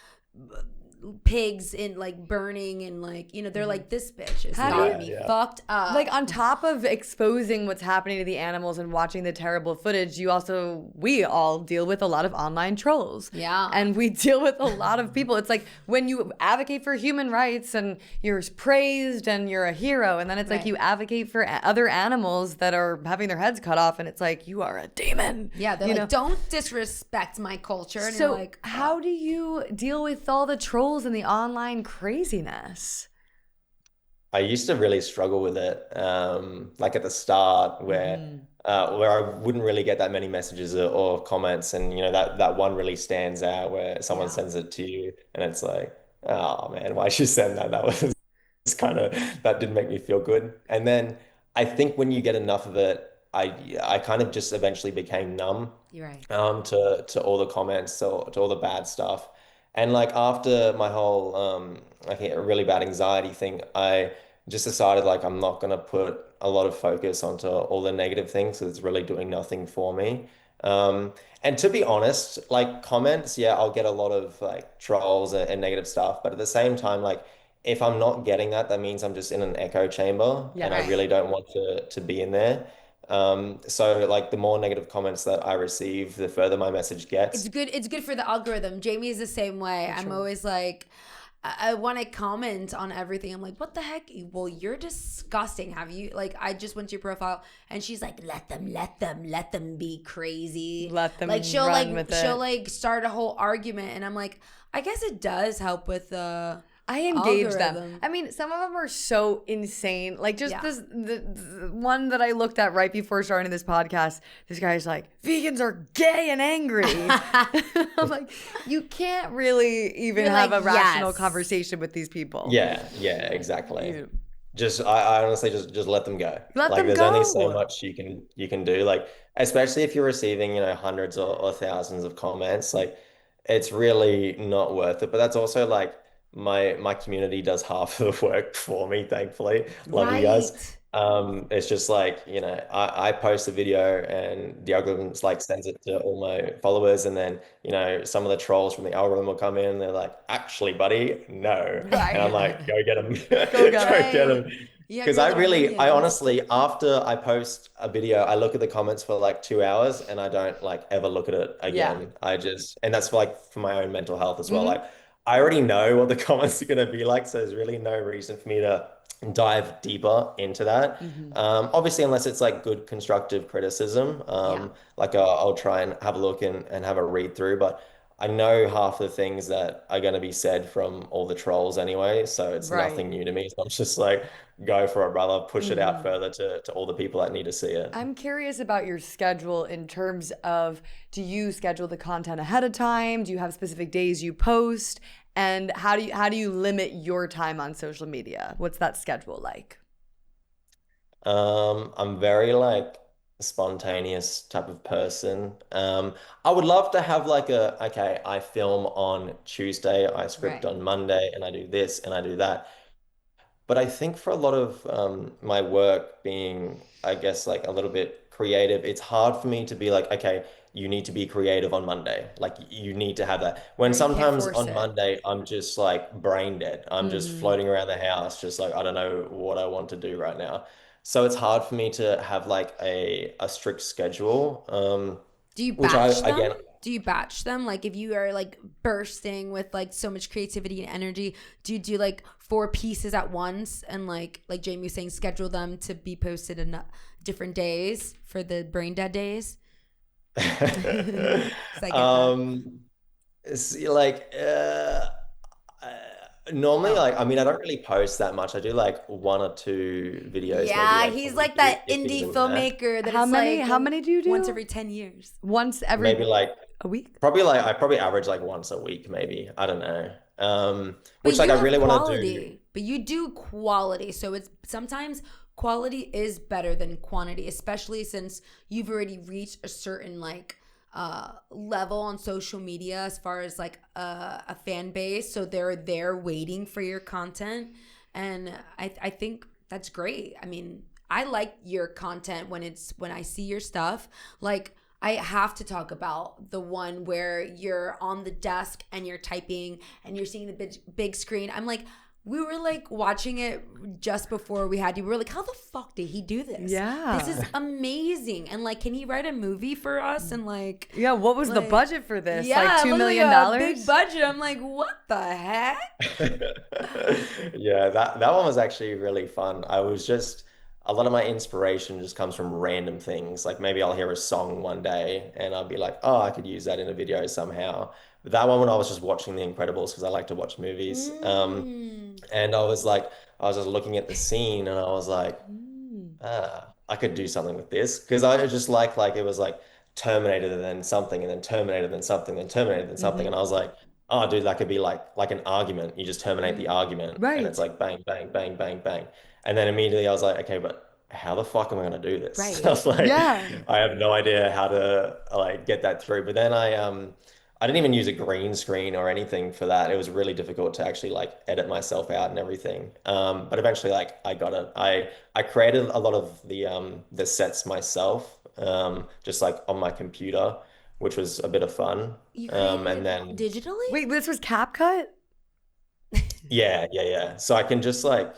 [SPEAKER 2] pigs in like burning and like, you know, they're like, this bitch is
[SPEAKER 1] How do
[SPEAKER 2] got
[SPEAKER 1] you-
[SPEAKER 2] me fucked up.
[SPEAKER 1] Like on top of exposing what's happening to the animals and watching the terrible footage, we all deal with a lot of online trolls.
[SPEAKER 2] Yeah.
[SPEAKER 1] And we deal with a lot of people. It's like when you advocate for human rights and you're praised and you're a hero, and then it's like you advocate for other animals that are having their heads cut off, and it's like, you are a demon.
[SPEAKER 2] Yeah, they're
[SPEAKER 1] you
[SPEAKER 2] like,
[SPEAKER 1] know?
[SPEAKER 2] don't disrespect my culture. And
[SPEAKER 1] So
[SPEAKER 2] you're like,
[SPEAKER 1] how do you deal with all the trolls and the online craziness?
[SPEAKER 3] I used to really struggle with it, like at the start, where I wouldn't really get that many messages or comments, and you know that one really stands out where someone sends it to you, and it's like, oh man, why'd you send that? That was that didn't make me feel good. And then I think when you get enough of it, I kind of just eventually became numb
[SPEAKER 2] you're right.
[SPEAKER 3] to all the comments, to all the bad stuff. And like after my whole I think a really bad anxiety thing, I just decided like I'm not gonna put a lot of focus onto all the negative things because it's really doing nothing for me. And to be honest, like comments, yeah, I'll get a lot of like trolls and negative stuff, but at the same time, like if I'm not getting that, that means I'm just in an echo chamber, and I really don't want to be in there. So like the more negative comments that I receive, the further my message gets.
[SPEAKER 2] It's good for the algorithm. Jamie is the same way. I'm always like, I want to comment on everything. I'm like, what the heck? Well, you're disgusting. Have you, like, I just went to your profile and she's like, let them be crazy.
[SPEAKER 1] Let them
[SPEAKER 2] like she'll
[SPEAKER 1] run with it.
[SPEAKER 2] she'll like start a whole argument, and I'm like, I guess it does help with the
[SPEAKER 1] I engage them.
[SPEAKER 2] algorithm.
[SPEAKER 1] I mean, some of them are so insane. Like just
[SPEAKER 2] Yeah.
[SPEAKER 1] the one that I looked at right before starting this podcast, this guy's like, vegans are gay and angry. I'm like, you can't really even
[SPEAKER 2] You're
[SPEAKER 1] have
[SPEAKER 2] like,
[SPEAKER 1] a rational
[SPEAKER 2] yes.
[SPEAKER 1] conversation with these people.
[SPEAKER 3] Yeah, exactly.
[SPEAKER 1] You-
[SPEAKER 3] Just I honestly just let them go.
[SPEAKER 1] Let
[SPEAKER 3] Like
[SPEAKER 1] them
[SPEAKER 3] there's only so
[SPEAKER 1] go.
[SPEAKER 3] much you can do. Like especially if you're receiving, you know, hundreds or thousands of comments, like it's really not worth it. But that's also like my community does half of the work for me, thankfully. Love you guys.
[SPEAKER 2] Right.
[SPEAKER 3] It's just like, you know, I post a video and the algorithm's like sends it to all my followers, and then, you know, some of the trolls from the algorithm will come in and they're like, actually, buddy, no. And I'm like, go get them.
[SPEAKER 1] Go get 'em.
[SPEAKER 3] Go get them.
[SPEAKER 2] You have
[SPEAKER 3] Because
[SPEAKER 2] your
[SPEAKER 3] I
[SPEAKER 2] little
[SPEAKER 3] really, I
[SPEAKER 2] minions.
[SPEAKER 3] honestly, after I post a video, I look at the comments for like 2 hours and I don't like ever look at it again. I just, and that's like for my own mental health as well. Like I already know what the comments are going to be like, so there's really no reason for me to dive deeper into that. Obviously, unless it's like good constructive criticism, like I'll try and have a look and have a read through, but I know half the things that are going to be said from all the trolls anyway, so it's nothing new to me. So I'm just like, go for it, brother. Push it out further to all the people that need to see it.
[SPEAKER 1] I'm curious about your schedule in terms of, do you schedule the content ahead of time? Do you have specific days you post? And how do you limit your time on social media? What's that schedule like?
[SPEAKER 3] I'm very like spontaneous type of person. I would love to have like okay, I film on Tuesday, I script
[SPEAKER 2] Right.
[SPEAKER 3] on Monday, and I do this and I do that. But I think for a lot of my work being, I guess, like a little bit creative, it's hard for me to be like, okay, you need to be creative on Monday. Like you need to have that. When
[SPEAKER 2] You can't
[SPEAKER 3] sometimes
[SPEAKER 2] force
[SPEAKER 3] on
[SPEAKER 2] it.
[SPEAKER 3] Monday, I'm just like brain dead. I'm just floating around the house, just like, I don't know what I want to do right now. So it's hard for me to have like a strict schedule.
[SPEAKER 2] Do you
[SPEAKER 3] Which I,
[SPEAKER 2] batch them?
[SPEAKER 3] again,
[SPEAKER 2] Do you batch them? Like if you are like bursting with like so much creativity and energy, do you do like 4 pieces at once and like Jamie was saying, schedule them to be posted in different days for the brain dead days? 'Cause I get that.
[SPEAKER 3] like normally like I mean I don't really post that much. I do like 1 or 2 videos
[SPEAKER 2] Yeah,
[SPEAKER 3] maybe like
[SPEAKER 2] he's
[SPEAKER 3] a
[SPEAKER 2] like
[SPEAKER 3] week,
[SPEAKER 2] that
[SPEAKER 3] if
[SPEAKER 2] indie
[SPEAKER 3] even that.
[SPEAKER 2] filmmaker that
[SPEAKER 1] How
[SPEAKER 2] is
[SPEAKER 1] many?
[SPEAKER 2] like
[SPEAKER 1] How many do you do?
[SPEAKER 2] once every 10 years.
[SPEAKER 1] Once every
[SPEAKER 3] Maybe like
[SPEAKER 1] a week?
[SPEAKER 3] probably like I probably average like once a week maybe. I don't know.
[SPEAKER 2] But
[SPEAKER 3] Which like
[SPEAKER 2] you
[SPEAKER 3] I
[SPEAKER 2] have
[SPEAKER 3] really want to do.
[SPEAKER 2] quality. But you do quality. So it's sometimes quality is better than quantity, especially since you've already reached a certain like level on social media as far as like a fan base. So they're there waiting for your content. And I think that's great. I mean, I like your content when I see your stuff. Like I have to talk about the one where you're on the desk and you're typing and you're seeing the big screen. I'm like, we were like watching it just before we had you. We were like, how the fuck did he do this?
[SPEAKER 1] Yeah.
[SPEAKER 2] This is amazing. And like, can he write a movie for us? And like,
[SPEAKER 1] yeah, what was the budget for this?
[SPEAKER 2] Yeah,
[SPEAKER 1] like $2 million?
[SPEAKER 2] Like a big budget. I'm like, what the heck?
[SPEAKER 3] Yeah, that one was actually really fun. I was just a lot of my inspiration just comes from random things. Like maybe I'll hear a song one day and I'll be like, oh, I could use that in a video somehow. But that one when I was just watching The Incredibles because I like to watch movies. And I was like, I was just looking at the scene and I was like, I could do something with this because I just like it was like Terminator then something and then Terminator then something then Terminator then something and I was like, oh dude, that could be like an argument. You just terminate the argument
[SPEAKER 1] Right.
[SPEAKER 3] and it's like bang bang bang bang bang. And then immediately I was like, okay, but how the fuck am I gonna do this?
[SPEAKER 2] Right.
[SPEAKER 3] I was like,
[SPEAKER 1] Yeah.
[SPEAKER 3] I have no idea how to like get that through. But then I didn't even use a green screen or anything for that. It was really difficult to actually like edit myself out and everything. But eventually, like I got it. I created a lot of the sets myself, just like on my computer, which was a bit of fun.
[SPEAKER 2] You created
[SPEAKER 3] And then
[SPEAKER 2] digitally?
[SPEAKER 1] Wait, this was CapCut?
[SPEAKER 3] yeah. So I can just like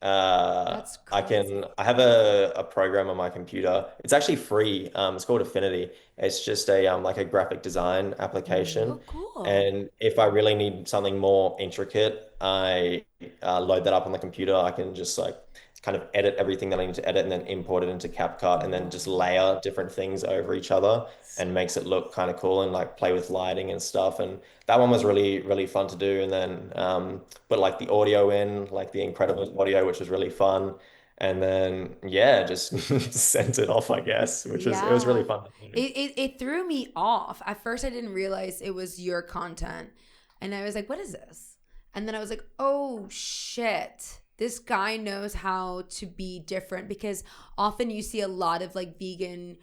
[SPEAKER 2] That's crazy.
[SPEAKER 3] I have a program on my computer. It's actually free. It's called Affinity. It's just a like a graphic design application.
[SPEAKER 2] Oh, cool.
[SPEAKER 3] And if I really need something more intricate, I load that up on the computer. I can just like kind of edit everything that I need to edit and then import it into CapCut and then just layer different things over each other and makes it look kind of cool and like play with lighting and stuff. And that one was really, really fun to do. And then put like the audio in, like the Incredibles audio, which was really fun. And then yeah, just sent it off, I guess, which was it was really
[SPEAKER 2] Yeah.
[SPEAKER 3] fun to do.
[SPEAKER 2] It threw me off. At first, I didn't realize it was your content. And I was like, what is this? And then I was like, oh shit. This guy knows how to be different because often you see a lot of like vegan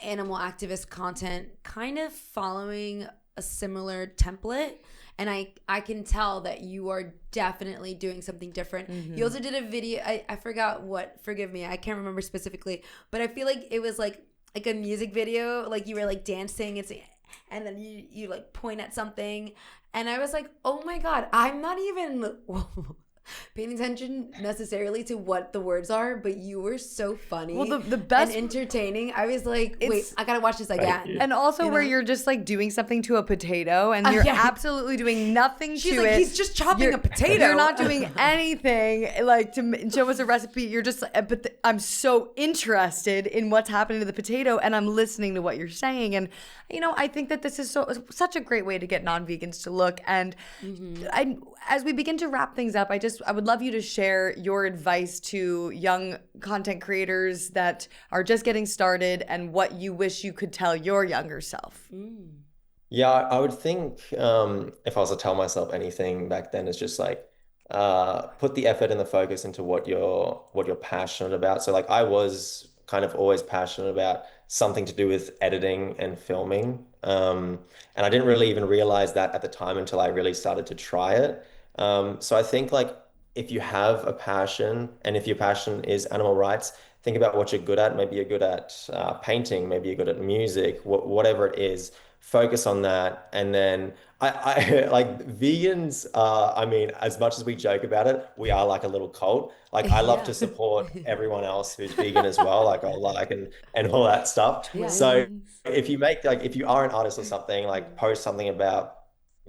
[SPEAKER 2] animal activist content kind of following a similar template. And I can tell that you are definitely doing something different. You also did a video, I forgot what, forgive me, I can't remember specifically, but I feel like it was like a music video, like you were like dancing and then you like point at something. And I was like, oh my God, I'm not even paying attention necessarily to what the words are, but you were so funny
[SPEAKER 1] Well, the best
[SPEAKER 2] and entertaining. I was like, wait,
[SPEAKER 1] It's-
[SPEAKER 2] I gotta watch this again.
[SPEAKER 1] And also
[SPEAKER 2] You
[SPEAKER 1] where
[SPEAKER 2] know?
[SPEAKER 1] you're just like doing something to a potato and you're
[SPEAKER 2] yeah.
[SPEAKER 1] absolutely doing nothing
[SPEAKER 2] She's
[SPEAKER 1] to
[SPEAKER 2] like,
[SPEAKER 1] it.
[SPEAKER 2] he's just chopping
[SPEAKER 1] You're-
[SPEAKER 2] a potato.
[SPEAKER 1] You're not doing anything like to show us a recipe. You're just, but I'm so interested in what's happening to the potato and I'm listening to what you're saying. And, you know, I think that this is such a great way to get non-vegans to look. And as we begin to wrap things up, I would love you to share your advice to young content creators that are just getting started and what you wish you could tell your younger self.
[SPEAKER 3] Yeah, I would think if I was to tell myself anything back then, it's just like put the effort and the focus into what you're passionate about. So like I was kind of always passionate about something to do with editing and filming. And I didn't really even realize that at the time until I really started to try it. So I think like if you have a passion and if your passion is animal rights, think about what you're good at. Maybe you're good at painting, maybe you're good at music, whatever it is, focus on that. And then I like vegans, I mean, as much as we joke about it, we are like a little cult. Like I love
[SPEAKER 2] Yeah.
[SPEAKER 3] to support everyone else who's vegan as well, like I like and all that stuff.
[SPEAKER 2] Yeah.
[SPEAKER 3] So if you make like if you are an artist or something, like post something about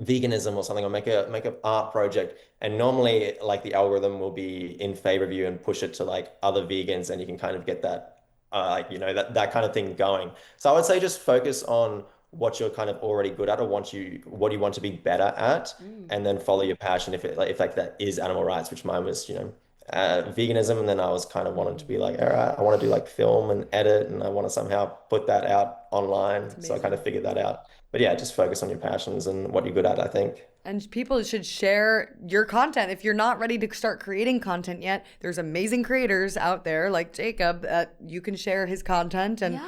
[SPEAKER 3] veganism or something or make a art project and normally like the algorithm will be in favor of you and push it to like other vegans and you can kind of get that like you know that kind of thing going. So I would say just focus on what you're kind of already good at or what you want to be better at and then follow your passion if like that is animal rights, which mine was, you know, veganism. And then I was kind of wanted to be like, all right, I want to do like film and edit and I want to somehow put that out online. So I kind of figured that out. But yeah, just focus on your passions and what you're good at, I think.
[SPEAKER 1] And people should share your content. If you're not ready to start creating content yet, there's amazing creators out there like Jacob that you can share his content and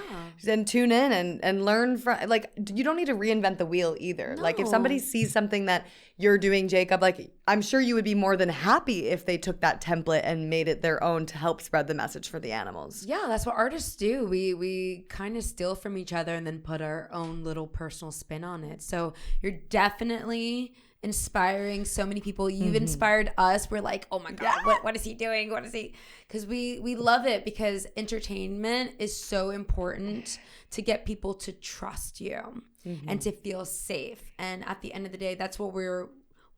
[SPEAKER 1] then tune in and learn from. Like, you don't need to reinvent the wheel either. Like, if somebody sees something that you're doing, Jacob, like, I'm sure you would be more than happy if they took that template and made it their own to help spread the message for the animals.
[SPEAKER 2] Yeah, that's what artists do. We kind of steal from each other and then put our own little personal spin on it. So you're definitely inspiring so many people. You've inspired us. We're like, oh my God, what is he doing? What is he? Because we love it, because entertainment is so important to get people to trust you and to feel safe. And at the end of the day, that's what we're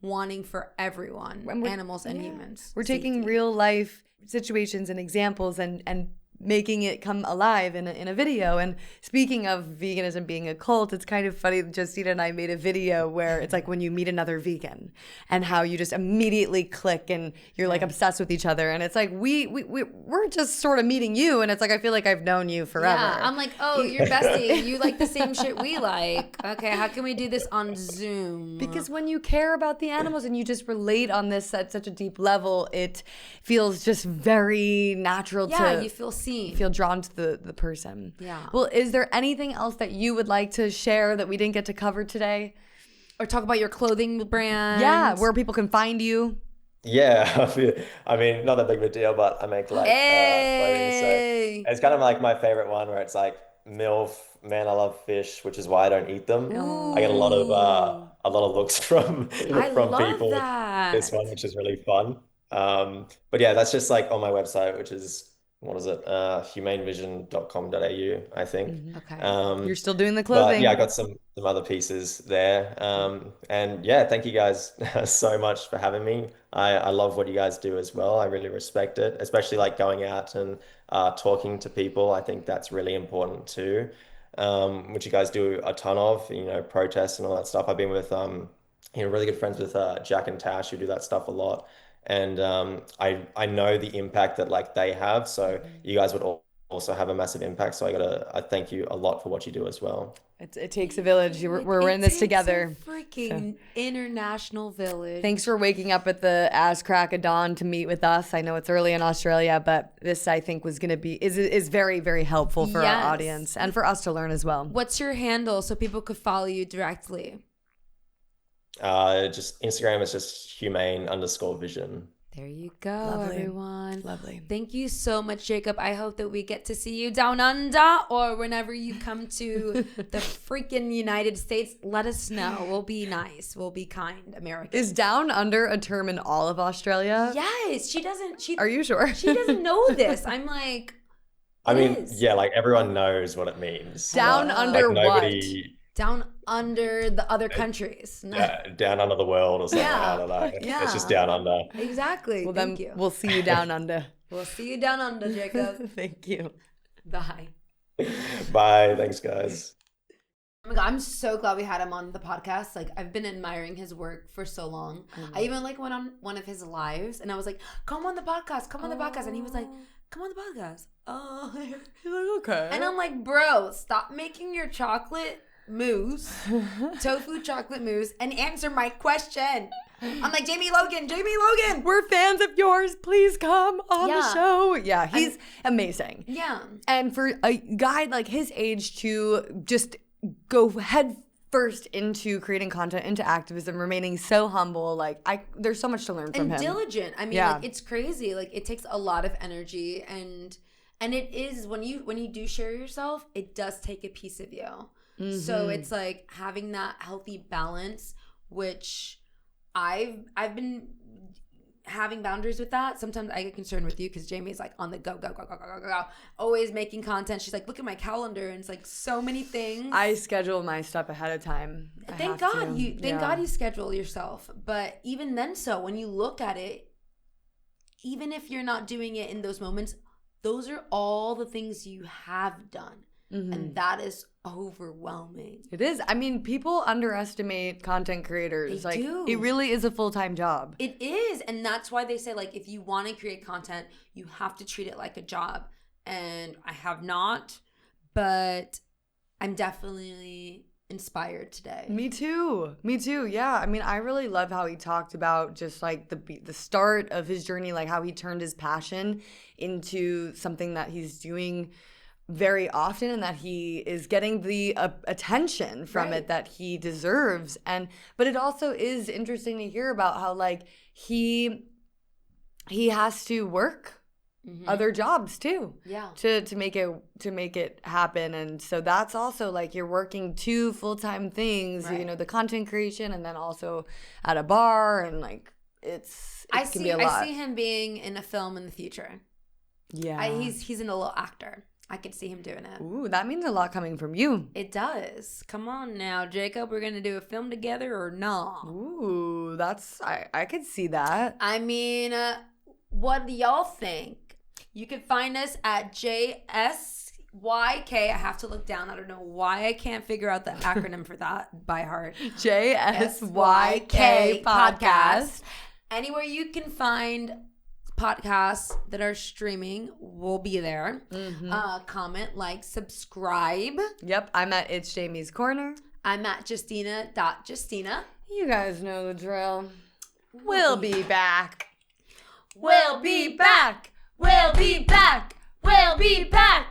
[SPEAKER 2] wanting for everyone, animals and humans.
[SPEAKER 1] We're taking real life situations and examples and making it come alive in a video. And speaking of veganism being a cult, it's kind of funny. Justina and I made a video where it's like when you meet another vegan and how you just immediately click and you're like obsessed with each other. And it's like we're just sort of meeting you, and it's like I feel like I've known you forever.
[SPEAKER 2] Yeah, I'm like, oh, you're bestie. You like the same shit we like. Okay, how can we do this on Zoom?
[SPEAKER 1] Because when you care about the animals and you just relate on this at such a deep level, it feels just very natural to
[SPEAKER 2] you feel seen.
[SPEAKER 1] Feel drawn to the person.
[SPEAKER 2] Yeah.
[SPEAKER 1] Well, is there anything else that you would like to share that we didn't get to cover today?
[SPEAKER 2] Or talk about your clothing brand?
[SPEAKER 1] Yeah, where people can find you.
[SPEAKER 3] Yeah, I mean, not that big of a deal, but I make like clothing, so it's kind of like my favorite one, where it's like MILF, man, I love fish, which is why I don't eat them. I get a lot of looks from people with this one, which is really fun. But yeah, that's just like on my website, which is, what is it? humanevision.com.au, I think.
[SPEAKER 2] Okay.
[SPEAKER 1] You're still doing the clothing.
[SPEAKER 3] But yeah, I got some other pieces there. And yeah, thank you guys so much for having me. I love what you guys do as well. I really respect it, especially like going out and talking to people. I think that's really important too, which you guys do a ton of, protests and all that stuff. I've been with, really good friends with Jack and Tash, who do that stuff a lot. And I know the impact that like they have. So you guys would also have a massive impact. So I thank you a lot for what you do as well.
[SPEAKER 1] It takes a village. We're in this together.
[SPEAKER 2] Freaking international village.
[SPEAKER 1] Thanks for waking up at the ass crack of dawn to meet with us. I know it's early in Australia, but this I think was going to is very, very helpful for our audience and for us to learn as well.
[SPEAKER 2] What's your handle so people could follow you directly?
[SPEAKER 3] Just Instagram is just humane_vision.
[SPEAKER 2] There you go,
[SPEAKER 1] Lovely.
[SPEAKER 2] everyone.
[SPEAKER 1] Lovely.
[SPEAKER 2] Thank you so much, Jacob. I hope that we get to see you down under, or whenever you come to the freaking United States, let us know. We'll be nice. We'll be kind Americans.
[SPEAKER 1] Is down under a term in all of Australia?
[SPEAKER 2] Yes. She doesn't.
[SPEAKER 1] Are you sure?
[SPEAKER 2] She doesn't know this. I'm like,
[SPEAKER 3] yeah, like everyone knows what it means.
[SPEAKER 1] Down under
[SPEAKER 3] like nobody,
[SPEAKER 1] what?
[SPEAKER 2] Down under the other countries.
[SPEAKER 3] Yeah, down under the world or something. I don't know.
[SPEAKER 2] Yeah.
[SPEAKER 3] It's just down under.
[SPEAKER 2] Exactly.
[SPEAKER 1] Well,
[SPEAKER 2] Thank
[SPEAKER 1] then
[SPEAKER 2] you.
[SPEAKER 1] we'll see you down under.
[SPEAKER 2] We'll see you down under, Jacob.
[SPEAKER 1] Thank you.
[SPEAKER 2] Bye.
[SPEAKER 3] Bye. Thanks, guys.
[SPEAKER 2] Oh my God, I'm so glad we had him on the podcast. Like, I've been admiring his work for so long. I even like went on one of his lives and I was like, come on the podcast, come on the podcast. And he was like, come on the podcast. Oh,
[SPEAKER 1] he's like, okay.
[SPEAKER 2] And I'm like, bro, stop making your chocolate mousse, tofu chocolate mousse, and answer my question. I'm like, Jamie Logan,
[SPEAKER 1] we're fans of yours. Please come on the show. Yeah, he's amazing.
[SPEAKER 2] Yeah.
[SPEAKER 1] And for a guy like his age to just go head first into creating content, into activism, remaining so humble, like there's so much to learn from him.
[SPEAKER 2] And diligent. I mean, like, it's crazy. Like, it takes a lot of energy, and it is when you do share yourself, it does take a piece of you. So it's like having that healthy balance, which I've been having boundaries with that. Sometimes I get concerned with you because Jamie's like on the go, always making content. She's like, look at my calendar, and it's like so many things.
[SPEAKER 1] I schedule my stuff ahead of time.
[SPEAKER 2] Thank God you schedule yourself. But even then, so when you look at it, even if you're not doing it in those moments, those are all the things you have done. And that is overwhelming.
[SPEAKER 1] It is. I mean, people underestimate content creators.
[SPEAKER 2] They do.
[SPEAKER 1] It really is a full-time job.
[SPEAKER 2] It is. And that's why they say, like, if you want to create content, you have to treat it like a job. And I have not, but I'm definitely inspired today.
[SPEAKER 1] Me too. Yeah. I mean, I really love how he talked about just like the start of his journey, like how he turned his passion into something that he's doing very often, and that he is getting the attention from it that he deserves. But it also is interesting to hear about how like he has to work other jobs too.
[SPEAKER 2] Yeah.
[SPEAKER 1] To make it happen. And so that's also like you're working 2 full-time things,
[SPEAKER 2] Right.
[SPEAKER 1] you know, the content creation and then also at a bar, and like it can be a lot.
[SPEAKER 2] I see him being in a film in the future.
[SPEAKER 1] Yeah.
[SPEAKER 2] He's an little actor. I could see him doing it.
[SPEAKER 1] Ooh, that means a lot coming from you.
[SPEAKER 2] It does. Come on now, Jacob. We're going to do a film together or not?
[SPEAKER 1] Ooh, I could see that.
[SPEAKER 2] I mean, what do y'all think? You can find us at JSYK. I have to look down. I don't know why I can't figure out the acronym for that by heart.
[SPEAKER 1] JSYK podcast.
[SPEAKER 2] Anywhere you can find podcasts that are streaming, we'll be there. Comment, like, subscribe.
[SPEAKER 1] Yep, I'm at It's Jamie's Corner.
[SPEAKER 2] I'm at Justina.Justina.
[SPEAKER 1] You guys know the drill. We'll be back.
[SPEAKER 2] We'll be back. We'll be back. We'll be back.